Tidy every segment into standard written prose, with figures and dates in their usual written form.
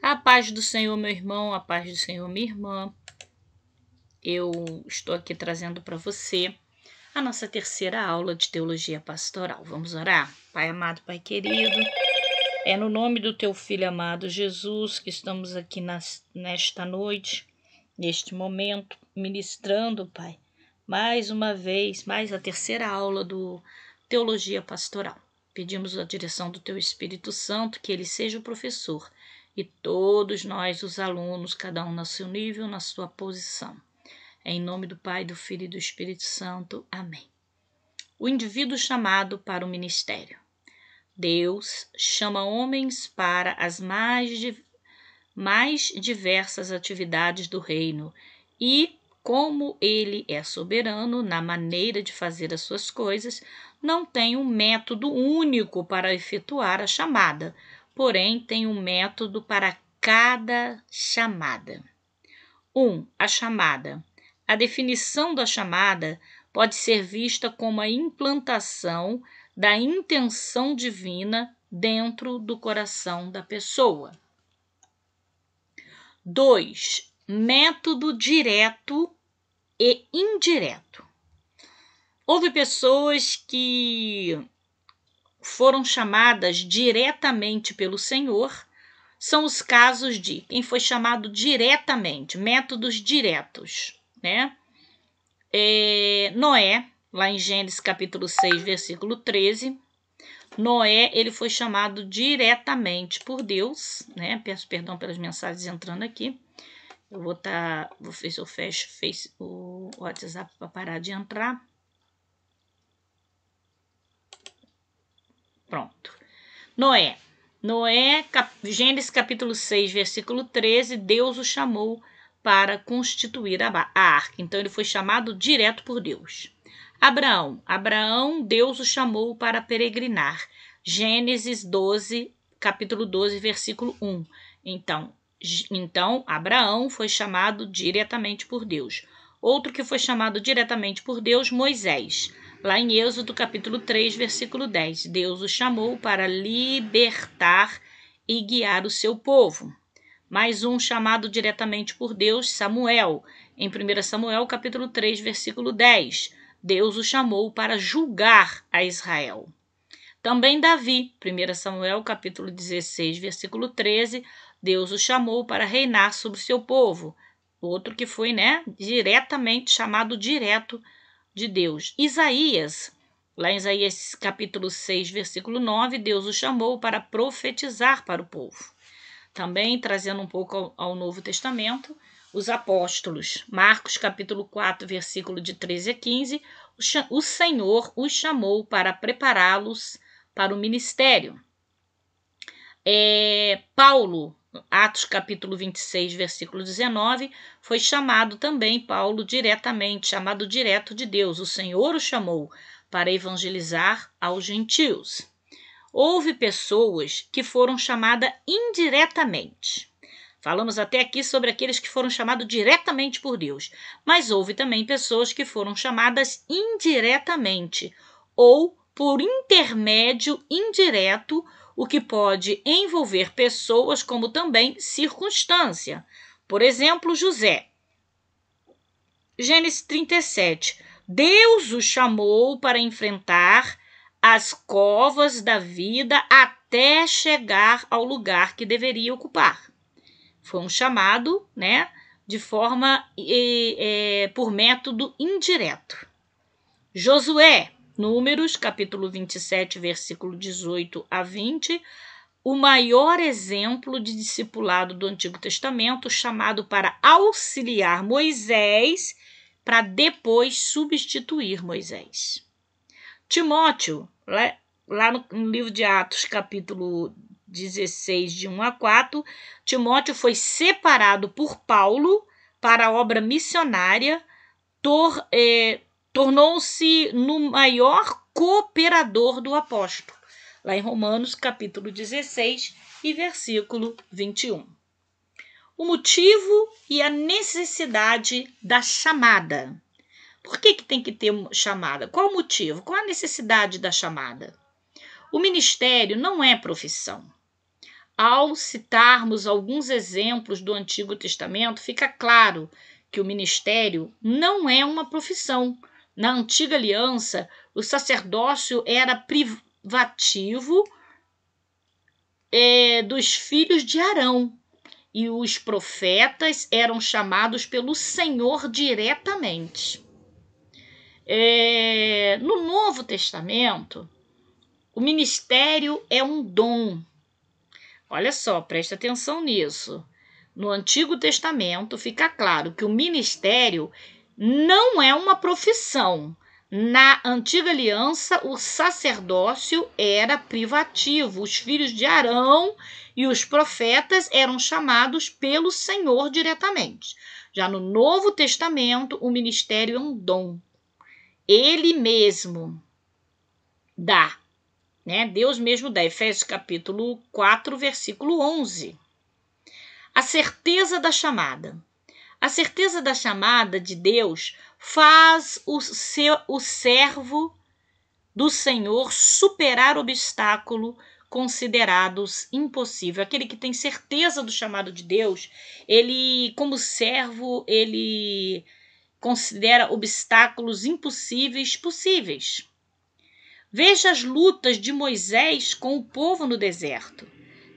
A paz do Senhor, meu irmão, a paz do Senhor, minha irmã. Eu estou aqui trazendo para você a nossa terceira aula de teologia pastoral. Vamos orar? Pai amado, Pai querido, é no nome do teu Filho amado Jesus que estamos aqui nesta noite, neste momento, ministrando, Pai, mais uma vez, mais a terceira aula do teologia pastoral. Pedimos a direção do teu Espírito Santo, que ele seja o professor, e todos nós, os alunos, cada um no seu nível, na sua posição. Em nome do Pai, do Filho e do Espírito Santo. Amém. O indivíduo chamado para o ministério. Deus chama homens para as mais diversas atividades do reino e, como ele é soberano na maneira de fazer as suas coisas, não tem um método único para efetuar a chamada, porém tem um método para cada chamada. 1. A chamada. A definição da chamada pode ser vista como a implantação da intenção divina dentro do coração da pessoa. 2. Método direto e indireto. Houve pessoas que foram chamadas diretamente pelo Senhor. São os casos de quem foi chamado diretamente, métodos diretos, né? Noé, lá em Gênesis capítulo 6, versículo 13. Noé, ele foi chamado diretamente por Deus, né? Peço perdão pelas mensagens entrando aqui. Eu vou ver se eu fecho o WhatsApp para parar de entrar. Pronto. Noé, Gênesis capítulo 6, versículo 13, Deus o chamou para constituir a arca. Então, ele foi chamado direto por Deus. Abraão, Deus o chamou para peregrinar. Gênesis 12, capítulo 12, versículo 1. Então, Abraão foi chamado diretamente por Deus. Outro que foi chamado diretamente por Deus, Moisés. Lá em Êxodo, capítulo 3, versículo 10. Deus o chamou para libertar e guiar o seu povo. Mais um chamado diretamente por Deus, Samuel. Em 1 Samuel, capítulo 3, versículo 10. Deus o chamou para julgar a Israel. Também Davi, 1 Samuel, capítulo 16, versículo 13. Deus o chamou para reinar sobre o seu povo. Outro que foi, diretamente chamado direto de Deus. Isaías, lá em Isaías capítulo 6, versículo 9, Deus o chamou para profetizar para o povo. Também, trazendo um pouco ao Novo Testamento, os apóstolos. Marcos capítulo 4, versículo de 13 a 15, o Senhor os chamou para prepará-los para o ministério. Paulo, Atos capítulo 26, versículo 19, foi chamado também Paulo diretamente, chamado direto de Deus. O Senhor o chamou para evangelizar aos gentios. Houve pessoas que foram chamadas indiretamente. Falamos até aqui sobre aqueles que foram chamados diretamente por Deus. Mas houve também pessoas que foram chamadas indiretamente ou por intermédio indireto, o que pode envolver pessoas como também circunstância. Por exemplo, José. Gênesis 37. Deus o chamou para enfrentar as covas da vida até chegar ao lugar que deveria ocupar. Foi um chamado, de forma por método indireto. Josué, Números, capítulo 27, versículo 18 a 20, o maior exemplo de discipulado do Antigo Testamento, chamado para auxiliar Moisés, para depois substituir Moisés. Timóteo, lá no livro de Atos, capítulo 16, de 1 a 4, Timóteo foi separado por Paulo para a obra missionária, tornou-se no maior cooperador do apóstolo, lá em Romanos, capítulo 16 e versículo 21. O motivo e a necessidade da chamada. Por que tem que ter chamada? Qual o motivo? Qual a necessidade da chamada? O ministério não é profissão. Ao citarmos alguns exemplos do Antigo Testamento, fica claro que o ministério não é uma profissão. Na Antiga Aliança, o sacerdócio era privativo dos filhos de Arão, e os profetas eram chamados pelo Senhor diretamente. No Novo Testamento, o ministério é um dom. Olha só, presta atenção nisso. No Antigo Testamento fica claro que o ministério não é uma profissão. Na Antiga Aliança, o sacerdócio era privativo. Os filhos de Arão e os profetas eram chamados pelo Senhor diretamente. Já no Novo Testamento, o ministério é um dom. Ele mesmo dá, né? Deus mesmo dá. Efésios capítulo 4, versículo 11. A certeza da chamada. A certeza da chamada de Deus faz o servo do Senhor superar obstáculos considerados impossíveis. Aquele que tem certeza do chamado de Deus, ele, como servo, ele considera obstáculos impossíveis possíveis. Veja as lutas de Moisés com o povo no deserto.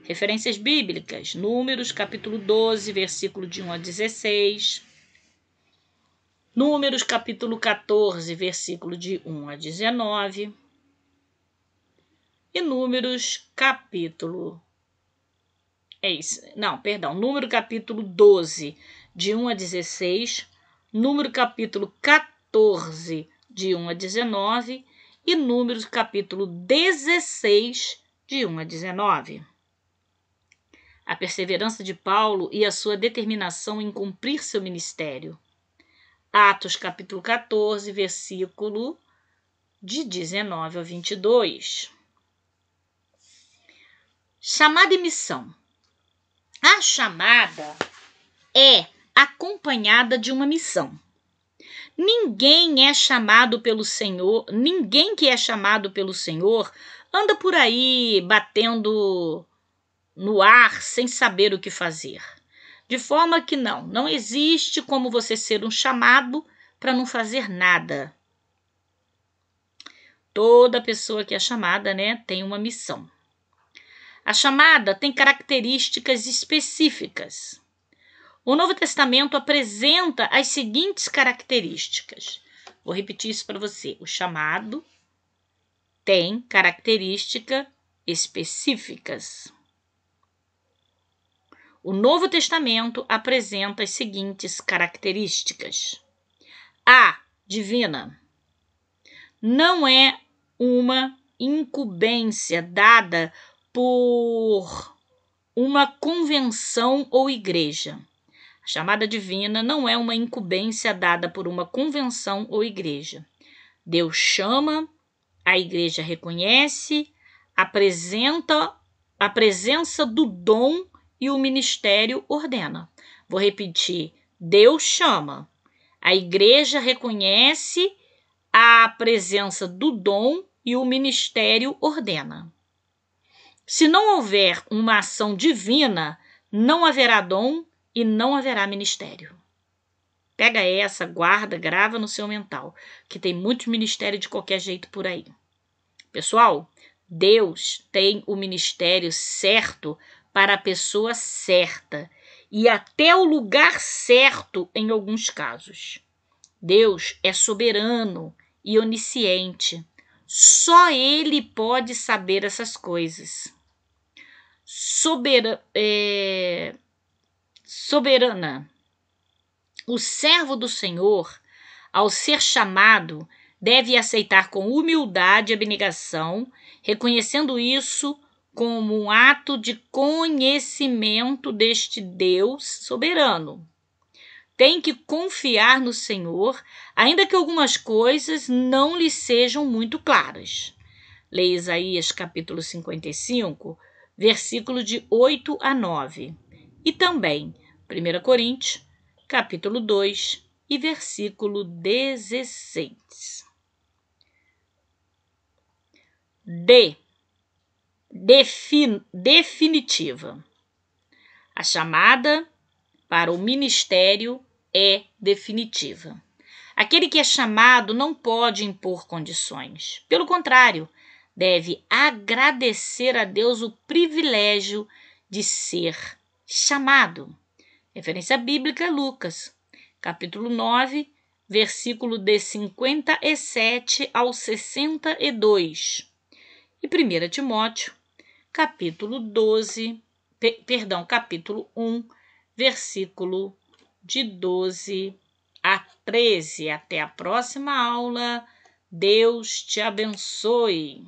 Referências bíblicas, Números capítulo 12, versículo de 1 a 16. Números capítulo 14, versículo de 1 a 19. E Números capítulo... Número capítulo 12, de 1 a 16. Número capítulo 14, de 1 a 19. E Números capítulo 16, de 1 a 19. A perseverança de Paulo e a sua determinação em cumprir seu ministério. Atos capítulo 14, versículo de 19 a 22. Chamada e missão. A chamada é acompanhada de uma missão. Ninguém que é chamado pelo Senhor anda por aí batendo no ar sem saber o que fazer. De forma que não existe como você ser um chamado para não fazer nada. Toda pessoa que é chamada, tem uma missão. A chamada tem características específicas. O Novo Testamento apresenta as seguintes características. Vou repetir isso para você. O chamado tem características específicas. O Novo Testamento apresenta as seguintes características. A. Divina. Não é uma incumbência dada por uma convenção ou igreja. A chamada divina não é uma incumbência dada por uma convenção ou igreja. Deus chama, a igreja reconhece, apresenta a presença do dom e o ministério ordena. Vou repetir. Deus chama, a igreja reconhece a presença do dom e o ministério ordena. Se não houver uma ação divina, não haverá dom e não haverá ministério. Pega essa, guarda, grava no seu mental, que tem muitos ministérios de qualquer jeito por aí. Pessoal, Deus tem o ministério certo para a pessoa certa e até o lugar certo em alguns casos. Deus é soberano e onisciente. Só Ele pode saber essas coisas. Soberana. O servo do Senhor, ao ser chamado, deve aceitar com humildade e abnegação, reconhecendo isso como um ato de conhecimento deste Deus soberano. Tem que confiar no Senhor, ainda que algumas coisas não lhe sejam muito claras. Leia Isaías capítulo 55, versículo de 8 a 9. E também 1 Coríntios, capítulo 2 e versículo 16. D. definitiva. A chamada para o ministério é definitiva. Aquele que é chamado não pode impor condições. Pelo contrário, deve agradecer a Deus o privilégio de ser chamado. Referência bíblica é Lucas, capítulo 9, versículo de 57 ao 62. E 1 Timóteo, capítulo 1, versículo de 12 a 13. Até a próxima aula. Deus te abençoe.